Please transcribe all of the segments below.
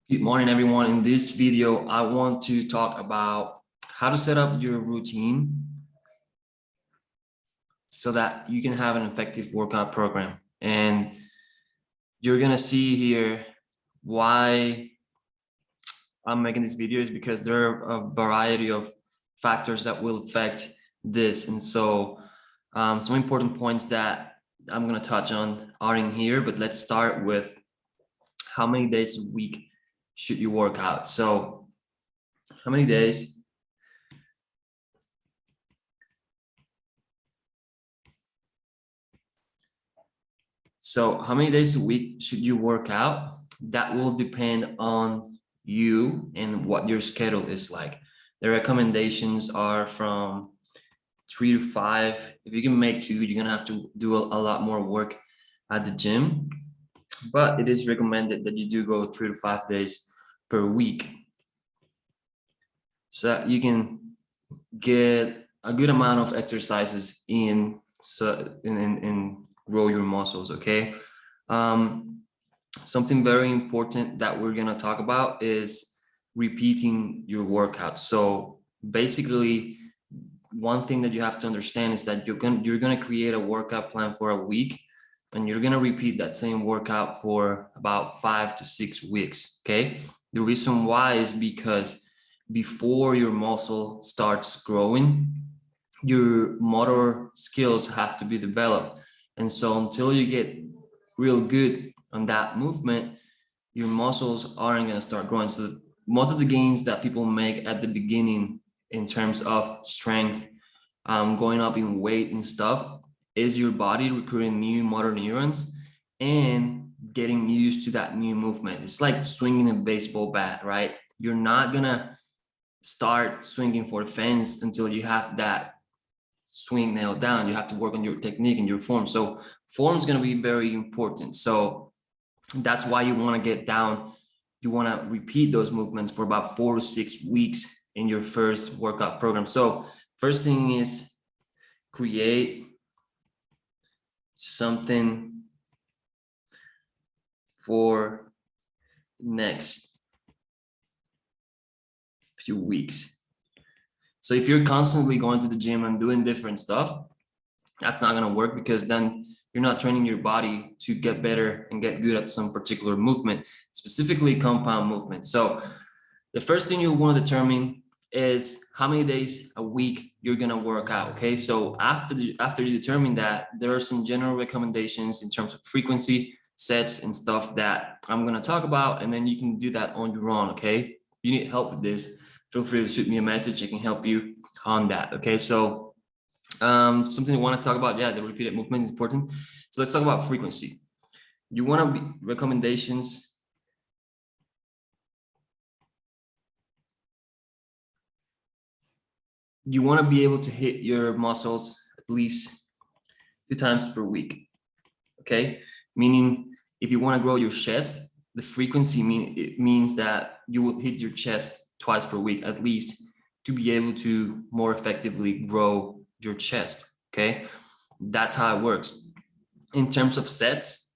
Good morning, everyone. In this video, I want to talk about how to set up your routine so that you can have an effective workout program. And you're going to see here why I'm making this video is because there are a variety of factors that will affect this. And so some important points that I'm going to touch on are in here, but let's start with how many days a week should you work out? So how many days? So how many days a week should you work out? That will depend on you and what your schedule is like. The recommendations are from 3 to 5. If you can make 2, you're gonna have to do a lot more work at the gym, but it is recommended that you do go 3 to 5 days per week, so that you can get a good amount of exercises in, so in grow your muscles. Okay. Something very important that we're going to talk about is repeating your workouts. So basically, one thing that you have to understand is that you're going to create a workout plan for a week, and you're going to repeat that same workout for about 5 to 6 weeks. Okay. The reason why is because before your muscle starts growing, your motor skills have to be developed. And so until you get real good on that movement, your muscles aren't going to start growing. So most of the gains that people make at the beginning in terms of strength, going up in weight and stuff, is your body recruiting new motor neurons and getting used to that new movement. It's like swinging a baseball bat, right? You're not going to start swinging for the fence until you have that swing nailed down. You have to work on your technique and your form. So form is going to be very important. So that's why you want to get down. You want to repeat those movements for about 4 to 6 weeks in your first workout program. So first thing is create something for next few weeks. So if you're constantly going to the gym and doing different stuff, that's not going to work, because then you're not training your body to get better and get good at some particular movement, specifically compound movement. So the first thing you'll want to determine is how many days a week you're going to work out. Okay. So after you determine that, there are some general recommendations in terms of frequency, sets, and stuff that I'm going to talk about, and then you can do that on your own. Okay. If you need help with this, feel free to shoot me a message. I can help you on that. Okay. So something I want to talk about, the repeated movement is important. So let's talk about frequency. You want to be recommendations. You want to be able to hit your muscles at least 2 times per week. Okay, meaning if you want to grow your chest, the frequency means that you will hit your chest twice per week at least, to be able to more effectively grow your chest. Okay, that's how it works. In terms of sets,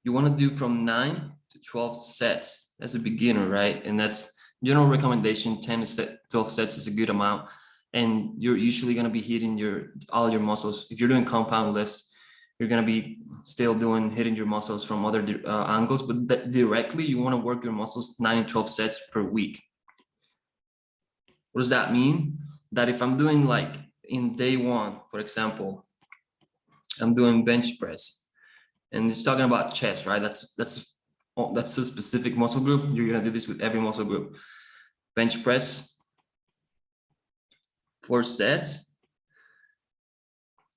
you want to do from 9 to 12 sets as a beginner, right? And that's general recommendation. 10 to 12 sets is a good amount, and you're usually going to be hitting all your muscles. If you're doing compound lifts, you're going to be still hitting your muscles from other angles, but directly you want to work your muscles 9 to 12 sets per week. What does that mean? That if I'm doing, like, in day 1, for example, I'm doing bench press, and it's talking about chest, right? That's a specific muscle group. You're gonna do this with every muscle group. Bench press, 4 sets,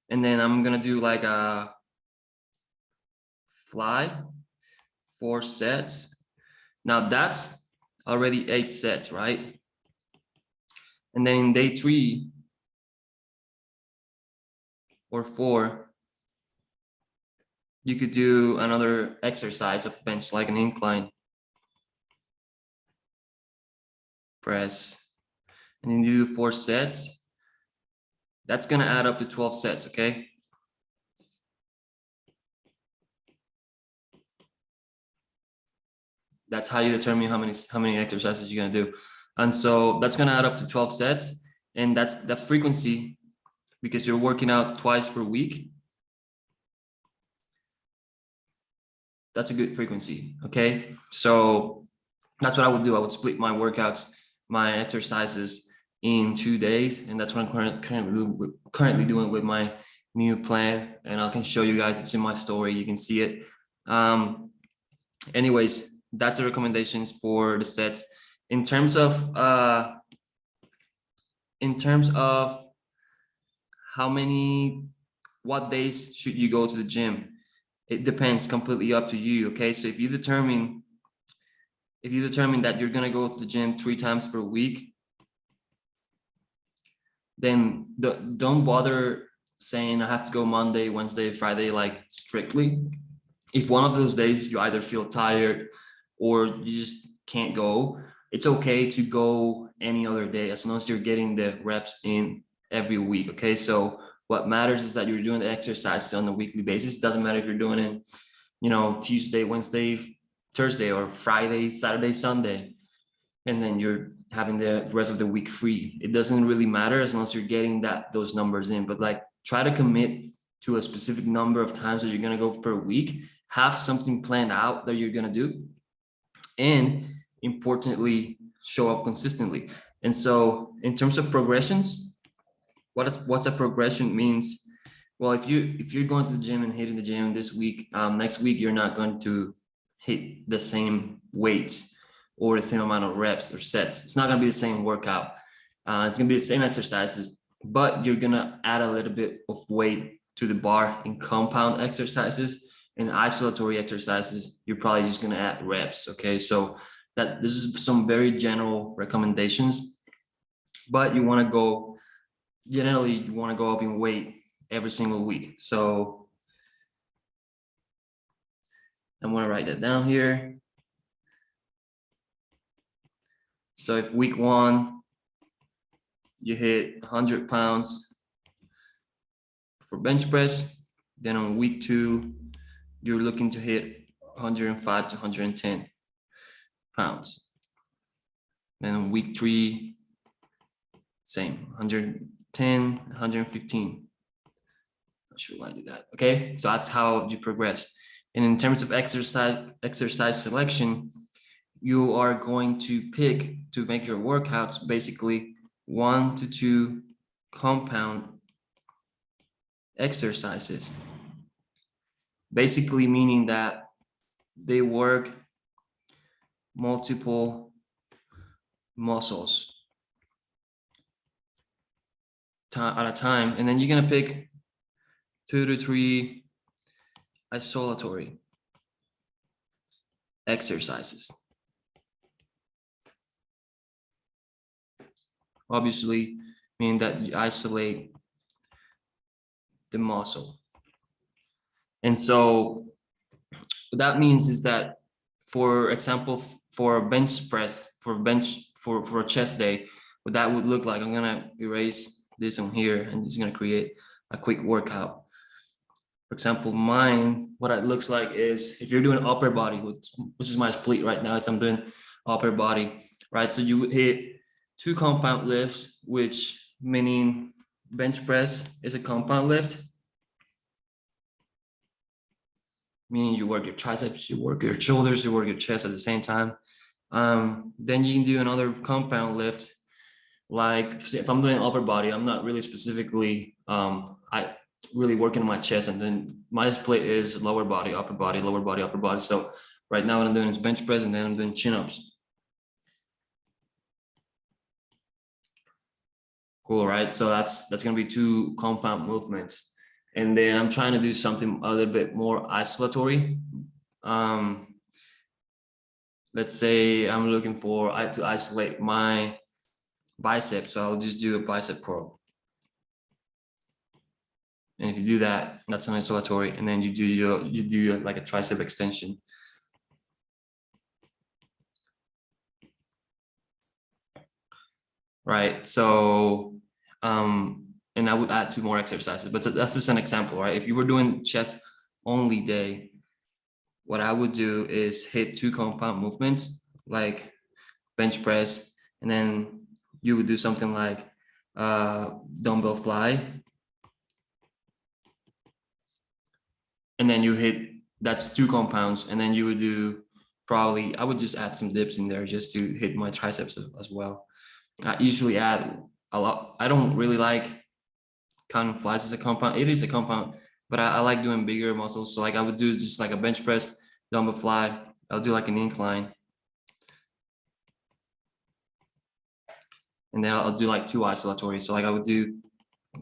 and then I'm gonna do like a fly, 4 sets. Now that's already 8 sets, right? And then in day 3 or 4, you could do another exercise of bench, like an incline press, and then you do 4 sets. That's going to add up to 12 sets. Okay. That's how you determine how many exercises you're gonna do. And so that's gonna add up to 12 sets. And that's the frequency, because you're working out twice per week. That's a good frequency. Okay. So that's what I would do. I would split my workouts, my exercises in 2 days. And that's what I'm currently doing with my new plan. And I can show you guys, it's in my story. You can see it. Anyways, that's the recommendations for the sets. In terms of what days should you go to the gym? It depends completely up to you. Okay. So if you determine that you're going to go to the gym 3 times per week, then don't bother saying I have to go Monday, Wednesday, Friday, like strictly. If one of those days you either feel tired or you just can't go, it's okay to go any other day as long as you're getting the reps in every week. Okay. So what matters is that you're doing the exercises on a weekly basis. It doesn't matter if you're doing it, Tuesday, Wednesday, Thursday, or Friday, Saturday, Sunday, and then you're having the rest of the week free. It doesn't really matter as long as you're getting those numbers in. But like, try to commit to a specific number of times that you're going to go per week. Have something planned out that you're going to do, and importantly, show up consistently. And so in terms of progressions, what's a progression means? Well, if you're going to the gym and hitting the gym this week, next week you're not going to hit the same weights or the same amount of reps or sets. It's not going to be the same workout. It's going to be the same exercises, but you're going to add a little bit of weight to the bar in compound exercises. And isolatory exercises, you're probably just going to add reps. Okay. So this is some very general recommendations, but generally you want to go up in weight every single week. So I'm going to write that down here. So if week 1, you hit 100 pounds for bench press, then on week 2, you're looking to hit 105 to 110 pounds. Then on week 3, same, 110, 115. Not sure why I did that. Okay, so that's how you progress. And in terms of exercise selection, you are going to pick, to make your workouts, basically 1 to 2 compound exercises. Basically meaning that they work multiple muscles at a time. And then you're going to pick 2 to 3 isolatory exercises. Obviously, meaning that you isolate the muscle. And so what that means is that, for example, for a bench press, for a chest day, what that would look like, I'm gonna erase this on here and it's gonna create a quick workout. For example, mine, what it looks like is, if you're doing upper body, which is my split right now, is I'm doing upper body, right? So you would hit 2 compound lifts, which meaning bench press is a compound lift, meaning you work your triceps, you work your shoulders, you work your chest at the same time. Then you can do another compound lift. Like if I'm doing upper body, I'm not really specifically really working on my chest, and then my split is lower body, upper body, lower body, upper body. So right now what I'm doing is bench press, and then I'm doing chin-ups. Cool, right? So that's gonna be 2 compound movements. And then I'm trying to do something a little bit more isolatory. Let's say I'm looking to isolate my bicep, so I'll just do a bicep curl. And if you do that, that's an isolatory. And then you do like a tricep extension. Right. So and I would add 2 more exercises, but that's just an example, right? If you were doing chest only day, what I would do is hit 2 compound movements like bench press, and then you would do something like dumbbell fly, and then you hit, that's 2 compounds, and then you would do probably, I would just add some dips in there just to hit my triceps as well. I usually add a lot. I don't really like counting flies as a compound. It is a compound, but I like doing bigger muscles. So like I would do just like a bench press, dumbbell fly. I'll do like an incline, and then I'll do like 2 isolatory. So like I would do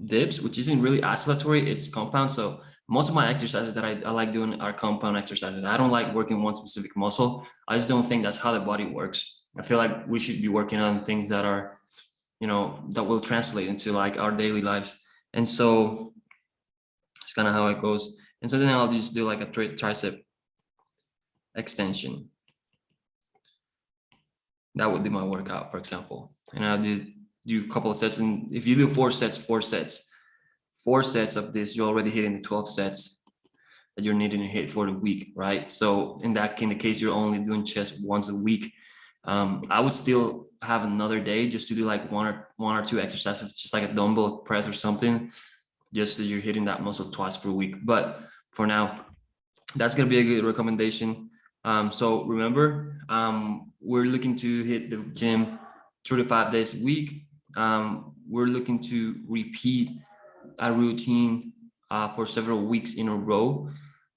dips, which isn't really isolatory, it's compound. So most of my exercises that I like doing are compound exercises. I don't like working one specific muscle. I just don't think that's how the body works. I feel like we should be working on things that are, you know, that will translate into like our daily lives. And so it's kind of how it goes. And so then I'll just do like a tricep extension. That would be my workout, for example. And I'll do a couple of sets. And if you do 4 sets, 4 sets of this, you're already hitting the 12 sets that you're needing to hit for the week, right? So in the case you're only doing chest once a week, I would still have another day just to do like one or two exercises, just like a dumbbell press or something, just so you're hitting that muscle twice per week. But for now, that's gonna be a good recommendation. So remember, we're looking to hit the gym 3 to 5 days a week. We're looking to repeat a routine for several weeks in a row.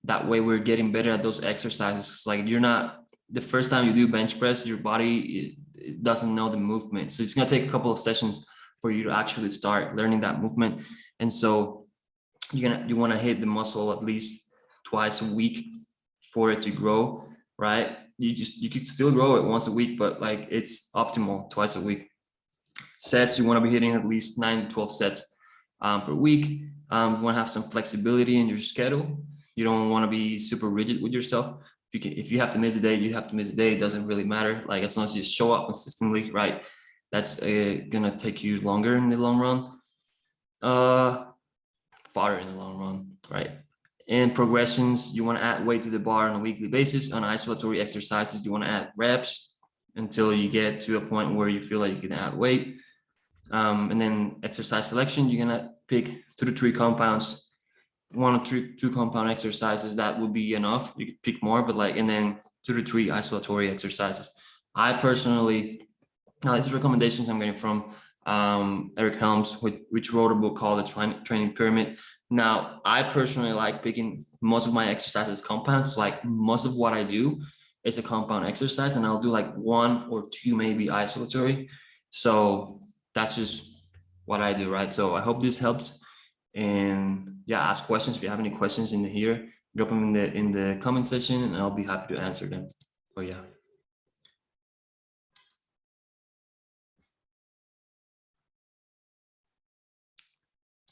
That way we're getting better at those exercises. Like you're not, the first time you do bench press, your body it doesn't know the movement. So it's gonna take a couple of sessions for you to actually start learning that movement. And so you wanna hit the muscle at least twice a week for it to grow, right? You could still grow it once a week, but like it's optimal twice a week. Sets, you wanna be hitting at least 9 to 12 sets per week. You want to have some flexibility in your schedule. You don't want to be super rigid with yourself. If you have to miss a day, you have to miss a day. It doesn't really matter. Like as long as you show up consistently, right? That's gonna take you longer in the long run, farther in the long run, right? And progressions, you want to add weight to the bar on a weekly basis. On isolatory exercises, you want to add reps until you get to a point where you feel like you can add weight. And then exercise selection, you're gonna pick 2 to 3 compounds, 1 or 2 compound exercises. That would be enough. You could pick more, but like, and then 2 to 3 isolatory exercises. I personally, these recommendations I'm getting from Eric Helms, which wrote a book called The Training Pyramid. Now, I personally like picking most of my exercises compounds. Like most of what I do is a compound exercise, and I'll do like 1 or 2 maybe isolatory. So that's just what I do, right? So I hope this helps. And yeah, ask questions if you have any questions in here. Drop them in the comment section, and I'll be happy to answer them. Oh yeah.